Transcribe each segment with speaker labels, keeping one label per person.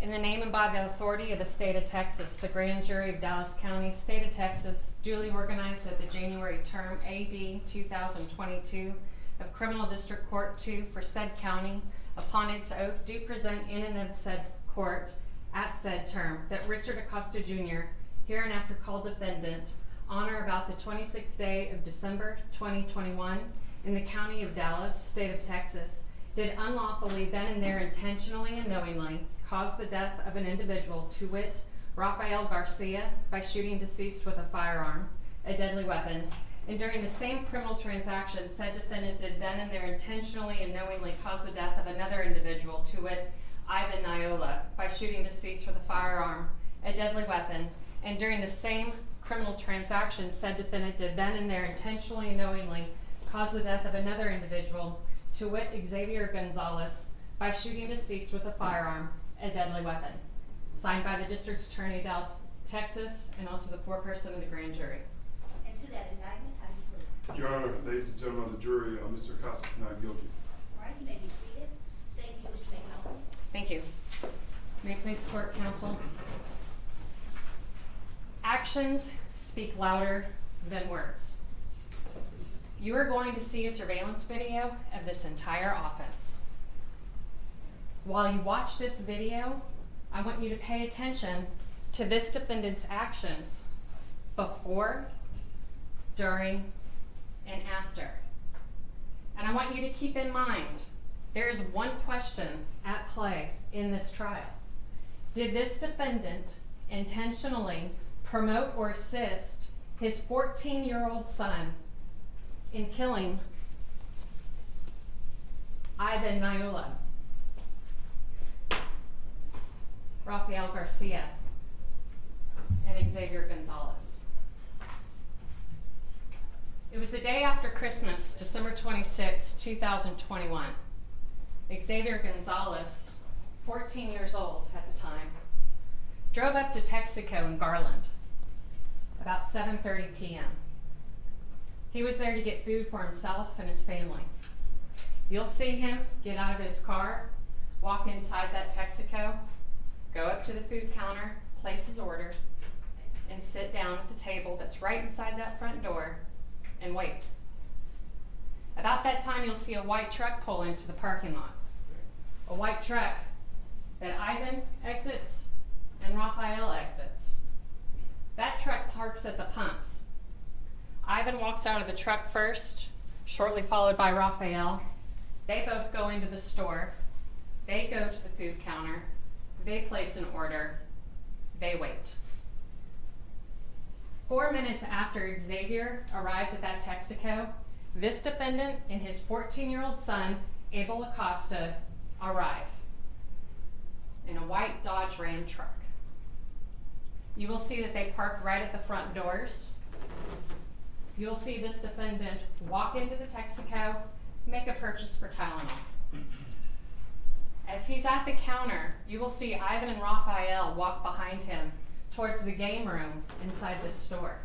Speaker 1: In the name and by the authority of the state of Texas, the grand jury of Dallas County, state of Texas, duly organized at the January term AD 2022 of Criminal District Court 2 for said county, upon its oath, do present in and of said court at said term that Richard Acosta Jr., hereinafter called defendant, on or about the 26th day of December 2021 in the county of Dallas, state of Texas, did unlawfully then and there intentionally and knowingly cause the death of an individual, to wit, Rafael Garcia, by shooting deceased with a firearm, a deadly weapon, and during the same criminal transaction, said defendant did then and there intentionally and knowingly cause the death of another individual, to wit, Ivan Niola, by shooting deceased with a firearm, a deadly weapon, and during the same criminal transaction, said defendant did then and there intentionally and knowingly cause the death of another individual, to wit, Xavier Gonzalez, by shooting deceased with a firearm, a deadly weapon. Signed by the District Attorney of Dallas, Texas, and also the foreperson of the grand jury.
Speaker 2: And to that indictment, how do you plead?
Speaker 3: Your Honor, ladies and gentlemen of the jury, Mr. Acosta is not guilty.
Speaker 2: All right, you may be seated. Say if you wish to make an oath.
Speaker 1: Thank you. May it please court counsel. Actions speak louder than words. You are going to see a surveillance video of this entire offense. While you watch this video, I want you to pay attention to this defendant's actions before, during, and after. And I want you to keep in mind, there is one question at play in this trial. Did this defendant intentionally promote or assist his 14-year-old son in killing Ivan Niola, Rafael Garcia, and Xavier Gonzalez? It was the day after Christmas, December 26, 2021. Xavier Gonzalez, 14 years old at the time, drove up to Texaco in Garland about 7:30 p.m. He was there to get food for himself and his family. You'll see him get out of his car, walk inside that Texaco, go up to the food counter, place his order, and sit down at the table that's right inside that front door and wait. About that time, you'll see a white truck pull into the parking lot. A white truck that Ivan exits and Rafael exits. That truck parks at the pumps. Ivan walks out of the truck first, shortly followed by Rafael. They both go into the store. They go to the food counter. They place an order. They wait. 4 minutes after Xavier arrived at that Texaco, this defendant and his 14-year-old son, Abel Acosta, arrive in a white Dodge Ram truck. You will see that they park right at the front doors. You'll see this defendant walk into the Texaco, make a purchase for Tylenol. As he's at the counter, you will see Ivan and Rafael walk behind him towards the game room inside this store.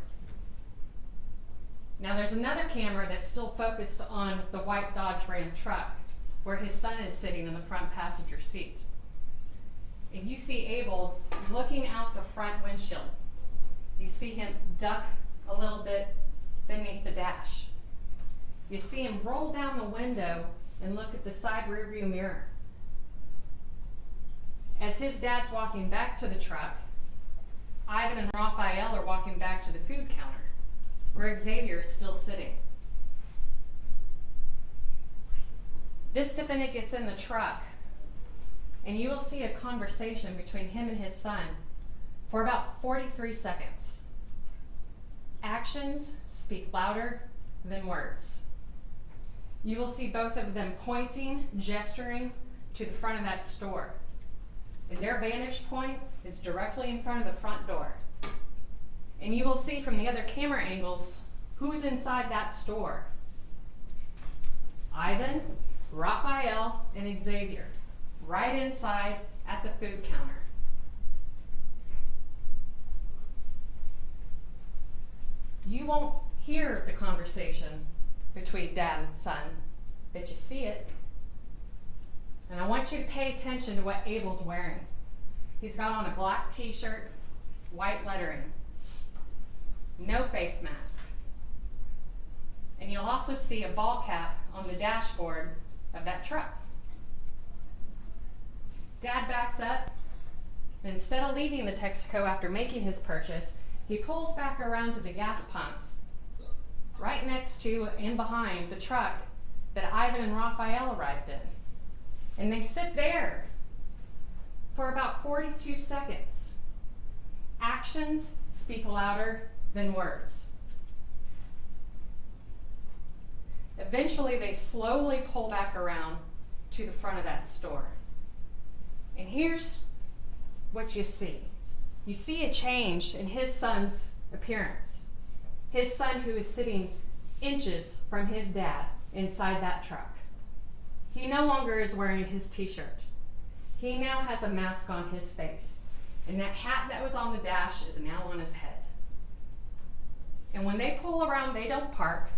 Speaker 1: Now there's another camera that's still focused on the white Dodge Ram truck where his son is sitting in the front passenger seat. And you see Abel looking out the front windshield. You see him duck a little bit beneath the dash. You see him roll down the window and look at the side rearview mirror. As his dad's walking back to the truck, Ivan and Rafael are walking back to the food counter, where Xavier is still sitting. This defendant gets in the truck, and you will see a conversation between him and his son for about 43 seconds. Actions speak louder than words. You will see both of them pointing, gesturing to the front of that store. And their vantage point is directly in front of the front door. And you will see from the other camera angles who's inside that store. Ivan, Rafael, and Xavier, right inside at the food counter. You won't hear the conversation between dad and son, but you see it. And I want you to pay attention to what Abel's wearing. He's got on a black t-shirt, white lettering, no face mask. And you'll also see a ball cap on the dashboard of that truck. Dad backs up, and instead of leaving the Texaco after making his purchase, he pulls back around to the gas pumps, right next to and behind the truck that Ivan and Raphael arrived in. And they sit there for about 42 seconds. Actions speak louder than words. Eventually, they slowly pull back around to the front of that store. And here's what you see. You see a change in his son's appearance. His son, who is sitting inches from his dad inside that truck. He no longer is wearing his t-shirt. He now has a mask on his face. And that hat that was on the dash is now on his head. And when they pull around, they don't park.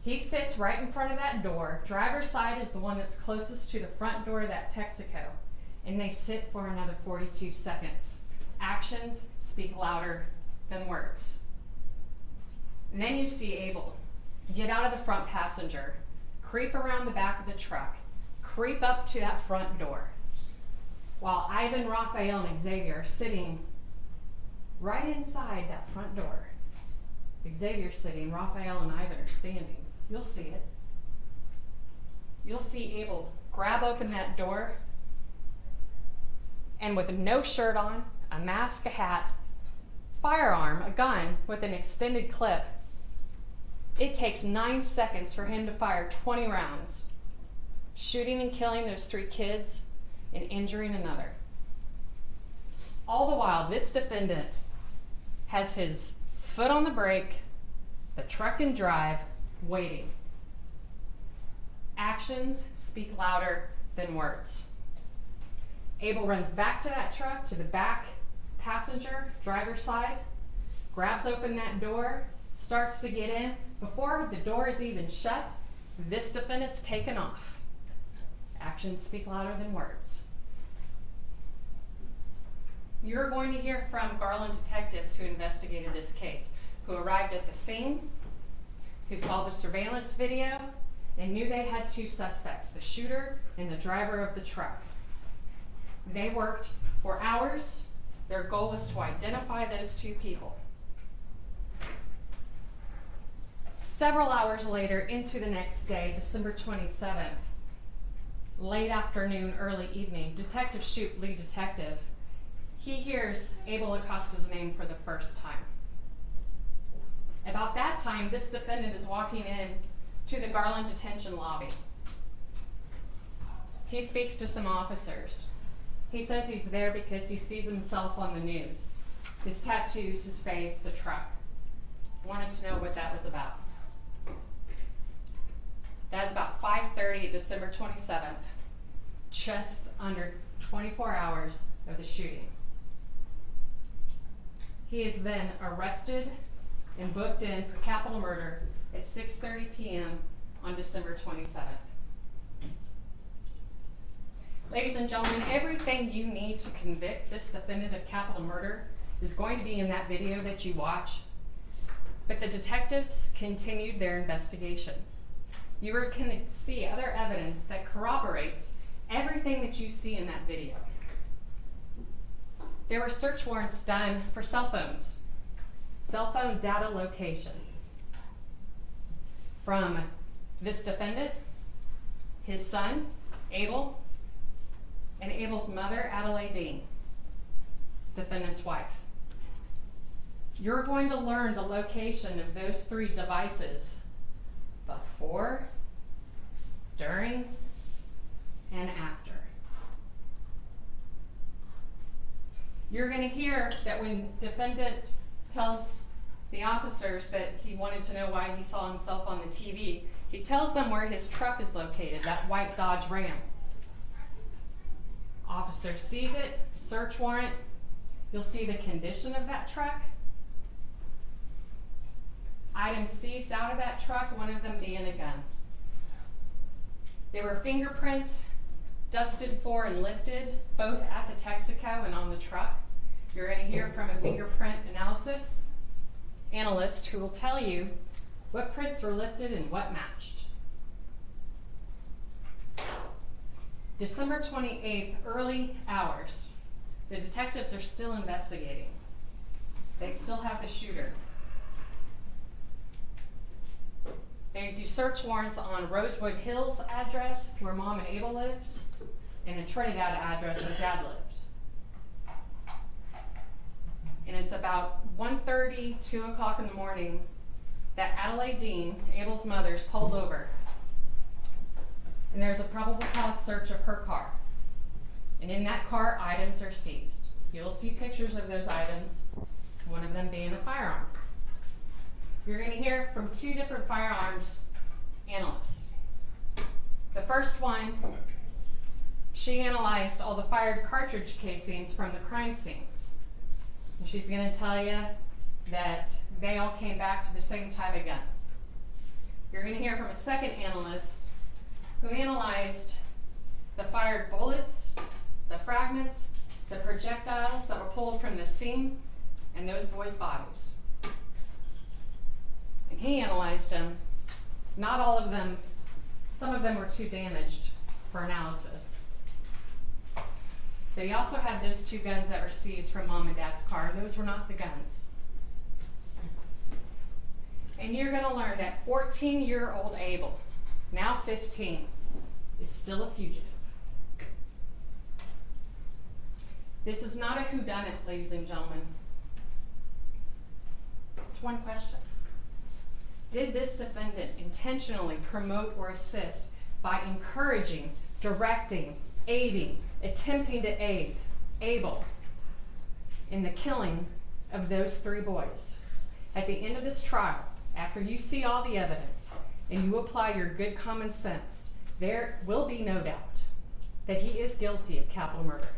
Speaker 1: He sits right in front of that door. Driver's side is the one that's closest to the front door of that Texaco. And they sit for another 42 seconds. Actions speak louder than words. And then you see Abel get out of the front passenger, creep around the back of the truck, creep up to that front door, while Ivan, Raphael, and Xavier are sitting right inside that front door. Xavier's sitting, Raphael and Ivan are standing. You'll see it. You'll see Abel grab open that door, and with no shirt on, a mask, a hat, firearm, a gun with an extended clip, it takes 9 seconds for him to fire 20 rounds, shooting and killing those 3 kids and injuring another. All the while, this defendant has his foot on the brake, the truck in drive, waiting. Actions speak louder than words. Abel runs back to that truck, to the back passenger, driver's side, grabs open that door, starts to get in. Before the door is even shut, this defendant's taken off. Actions speak louder than words. You're going to hear from Garland detectives who investigated this case, who arrived at the scene, who saw the surveillance video, and knew they had 2 suspects, the shooter and the driver of the truck. They worked for hours. Their goal was to identify those 2 people. Several hours later, into the next day, December 27th, late afternoon, early evening, Detective Shoup, lead detective, he hears Abel Acosta's name for the first time. About that time, this defendant is walking in to the Garland detention lobby. He speaks to some officers. He says he's there because he sees himself on the news. His tattoos, his face, the truck. Wanted to know what that was about. That is about 5:30, December 27th, just under 24 hours of the shooting. He is then arrested and booked in for capital murder at 6:30 p.m. on December 27th. Ladies and gentlemen, everything you need to convict this defendant of capital murder is going to be in that video that you watch. But the detectives continued their investigation. You are going to see other evidence that corroborates everything that you see in that video. There were search warrants done for cell phones, cell phone data location from this defendant, his son, Abel, and Abel's mother, Adelaide Dean, defendant's wife. You're going to learn the location of those 3 devices before, during, and after. You're going to hear that when defendant tells the officers that he wanted to know why he saw himself on the TV, he tells them where his truck is located, that white Dodge Ram. Officer sees it, search warrant. You'll see the condition of that truck. Items seized out of that truck, one of them being a gun. There were fingerprints dusted for and lifted, both at the Texaco and on the truck. You're going to hear from a fingerprint analyst who will tell you what prints were lifted and what matched. December 28th, early hours. The detectives are still investigating. They still have the shooter. They do search warrants on Rosewood Hills address, where Mom and Abel lived, and a Trinidad address where Dad lived. And it's about 1:30, 2 o'clock in the morning that Adelaide Dean, Abel's mother, is pulled over. And there's a probable cause search of her car. And in that car, items are seized. You'll see pictures of those items, one of them being a firearm. You're going to hear from two different firearms analysts. The first one, she analyzed all the fired cartridge casings from the crime scene. And she's going to tell you that they all came back to the same type of gun. You're going to hear from a second analyst who analyzed the fired bullets, the fragments, the projectiles that were pulled from the scene, and those boys' bodies. And he analyzed them. Not all of them, some of them were too damaged for analysis. But he also had those two guns that were seized from Mom and Dad's car. Those were not the guns. And you're going to learn that 14-year-old Abel, now 15, is still a fugitive. This is not a whodunit, ladies and gentlemen. It's one question. Did this defendant intentionally promote or assist by encouraging, directing, aiding, attempting to aid Abel in the killing of those three boys? At the end of this trial, after you see all the evidence and you apply your good common sense, there will be no doubt that he is guilty of capital murder.